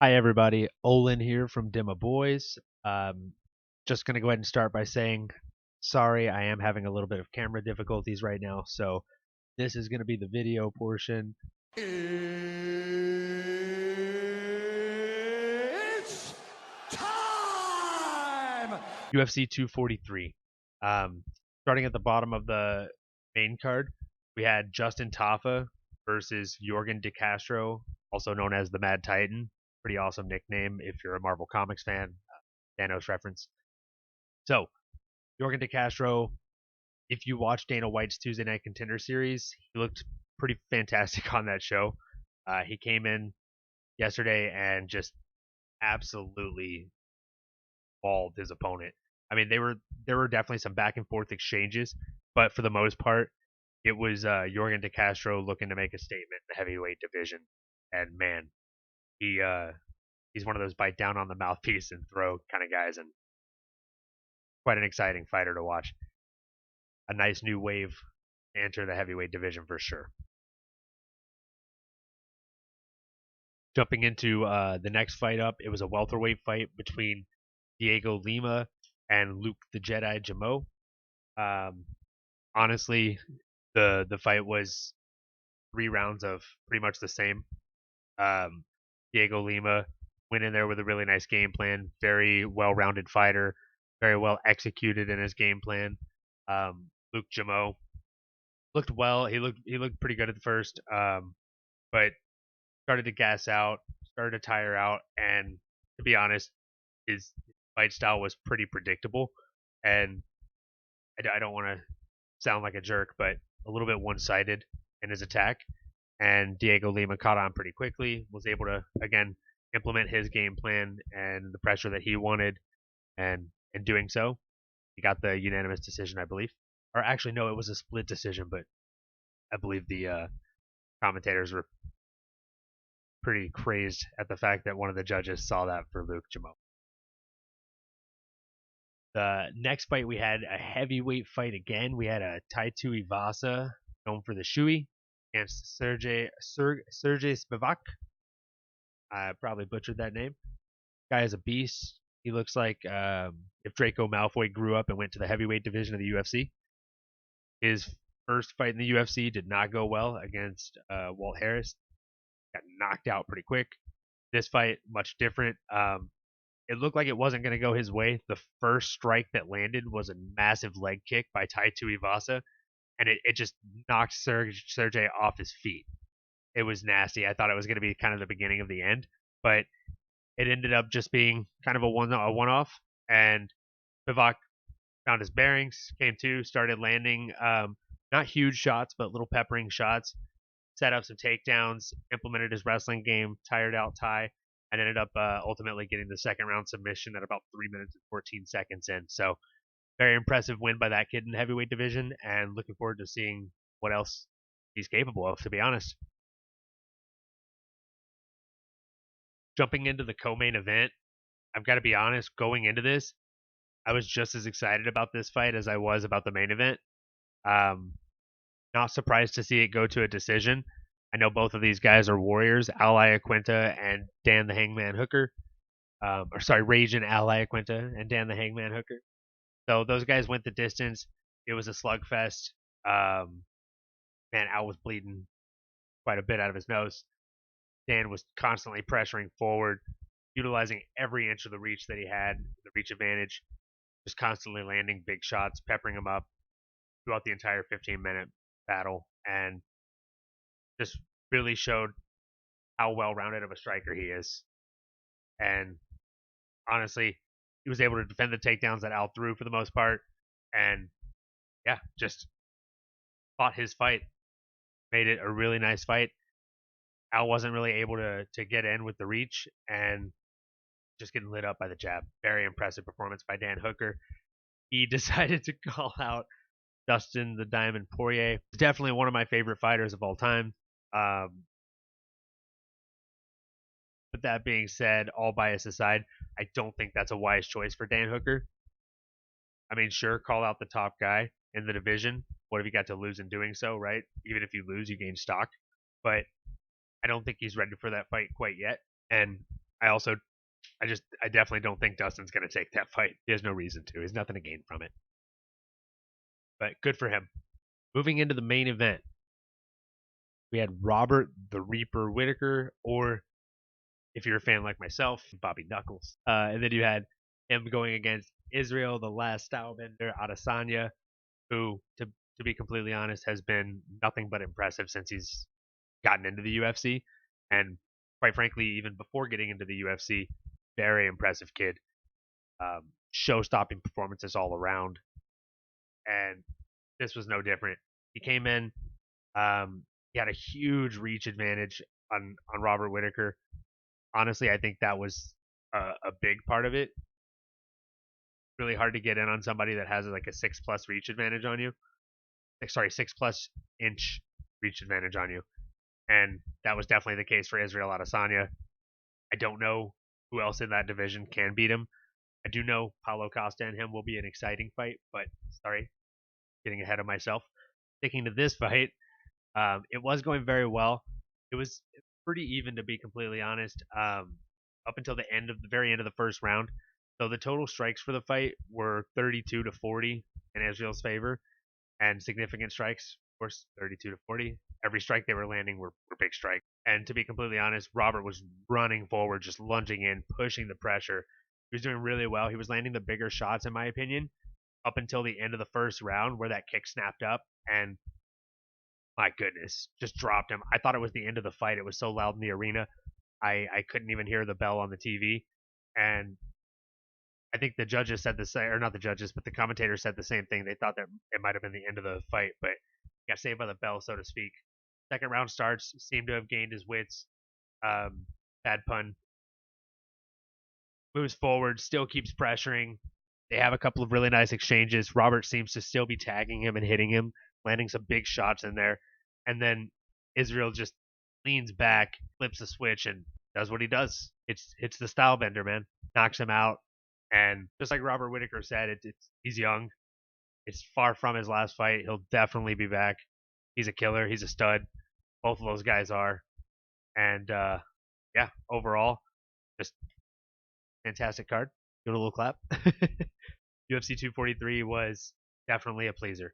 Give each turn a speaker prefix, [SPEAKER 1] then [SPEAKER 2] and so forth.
[SPEAKER 1] Hi everybody, Olin here from DemmaBoyz. Um, just gonna go ahead and start by saying sorry, I am having a little bit of camera difficulties right now, so this is gonna be the video portion.
[SPEAKER 2] It's time!
[SPEAKER 1] UFC 243. Starting at the bottom of the main card, we had Justin Tafa versus Jorgen De Castro, also known as the Mad Titan. Pretty awesome nickname if you're a Marvel Comics fan. Thanos reference. So, Jorgen De Castro, if you watch Dana White's Tuesday Night Contender series, he looked pretty fantastic on that show. He came in yesterday and just absolutely mauled his opponent. I mean, there were definitely some back and forth exchanges, but for the most part, it was Jorgen De Castro looking to make a statement in the heavyweight division. And man, he's one of those bite down on the mouthpiece and throw kind of guys, and quite an exciting fighter to watch. A nice new wave to enter the heavyweight division for sure. Jumping into the next fight up, it was a welterweight fight between Diego Lima and Luke the Jedi Jamo. Um, honestly, the fight was 3 rounds of pretty much the same. Um, Diego Lima went in there with a really nice game plan, very well-rounded fighter, very well executed in his game plan. Luke Jamo looked well. He looked pretty good at the first, but started to gas out, started to tire out, and to be honest, his fight style was pretty predictable. And I don't want to sound like a jerk, but a little bit one-sided in his attack. And Diego Lima caught on pretty quickly, was able to again implement his game plan and the pressure that he wanted, and in doing so, he got the unanimous decision, I believe. Or actually, no, it was a split decision, but I believe the commentators were pretty crazed at the fact that one of the judges saw that for Luke Jamo. The next fight we had a heavyweight fight again. We had a Taitu Ivasa, known for the Shui, against Sergey Spivak. I probably butchered that name. Guy is a beast. He looks like if Draco Malfoy grew up and went to the heavyweight division of the UFC. His first fight in the UFC did not go well against Walt Harris. Got knocked out pretty quick. This fight, much different. It looked like it wasn't going to go his way. The first strike that landed was a massive leg kick by Taitu Ivasa, and it just knocked Sergey off his feet. It was nasty. I thought it was going to be kind of the beginning of the end, but it ended up just being kind of a one-off, and Vivek found his bearings, came to, started landing not huge shots, but little peppering shots, set up some takedowns, implemented his wrestling game, tired out Ty, and ended up ultimately getting the second round submission at about 3 minutes and 14 seconds in. So very impressive win by that kid in the heavyweight division, and looking forward to seeing what else he's capable of, to be honest. Jumping into the co-main event, I've got to be honest, going into this, I was just as excited about this fight as I was about the main event. Um, Not surprised to see it go to a decision. I know both of these guys are warriors, Al Iaquinta and Dan the Hangman Hooker. Or sorry, Raging Al Iaquinta and Dan the Hangman Hooker. So those guys went the distance. It was a slugfest. Um, Man, Al was bleeding quite a bit out of his nose. Dan was constantly pressuring forward, utilizing every inch of the reach that he had, the reach advantage, just constantly landing big shots, peppering him up throughout the entire 15-minute battle, and just really showed how well-rounded of a striker he is. And honestly, he was able to defend the takedowns that Al threw for the most part, and yeah, just fought his fight, made it a really nice fight. Al wasn't really able to get in with the reach, and just getting lit up by the jab. Very impressive performance by Dan Hooker. He decided to call out Dustin the Diamond Poirier. Definitely one of my favorite fighters of all time. But that being said, all bias aside, I don't think that's a wise choice for Dan Hooker. I mean, sure, call out the top guy in the division. What have you got to lose in doing so, right? Even if you lose, you gain stock. But I don't think he's ready for that fight quite yet. And I definitely don't think Dustin's going to take that fight. He has no reason to. He has nothing to gain from it. But good for him. Moving into the main event, we had Robert the Reaper Whitaker, or if you're a fan like myself, Bobby Knuckles. And then you had him going against Israel, the last stylebender, Adesanya, who, to be completely honest, has been nothing but impressive since he's gotten into the UFC. And quite frankly, even before getting into the UFC, very impressive kid. Show-stopping performances all around. And this was no different. He came in, he had a huge reach advantage on Robert Whitaker. Honestly, I think that was a big part of it. Really hard to get in on somebody that has like a 6+ reach advantage on you. Sorry, 6+ inch reach advantage on you. And that was definitely the case for Israel Adesanya. I don't know who else in that division can beat him. I do know Paulo Costa and him will be an exciting fight, but sorry, getting ahead of myself. Sticking to this fight, it was going very well. It was pretty even, to be completely honest, up until the very end of the first round. So the total strikes for the fight were 32-40 in Israel's favor, and significant strikes, of course, 32-40. Every strike they were landing were big strikes. And to be completely honest, Robert was running forward, just lunging in, pushing the pressure. He was doing really well. He was landing the bigger shots, in my opinion, up until the end of the first round where that kick snapped up, and my goodness, just dropped him. I thought it was the end of the fight. It was so loud in the arena. I couldn't even hear the bell on the TV. And I think the judges said the same, or not the judges, but the commentators said the same thing. They thought that it might have been the end of the fight, but got saved by the bell, so to speak. Second round starts, seemed to have gained his wits. Bad pun. Moves forward, still keeps pressuring. They have a couple of really nice exchanges. Robert seems to still be tagging him and hitting him, landing some big shots in there. And then Israel just leans back, flips a switch, and does what he does. Hits the style bender, man. Knocks him out. And just like Robert Whitaker said, he's young. It's far from his last fight. He'll definitely be back. He's a killer. He's a stud. Both of those guys are. And yeah, overall, just fantastic card. Give it a little clap. UFC 243 was definitely a pleaser.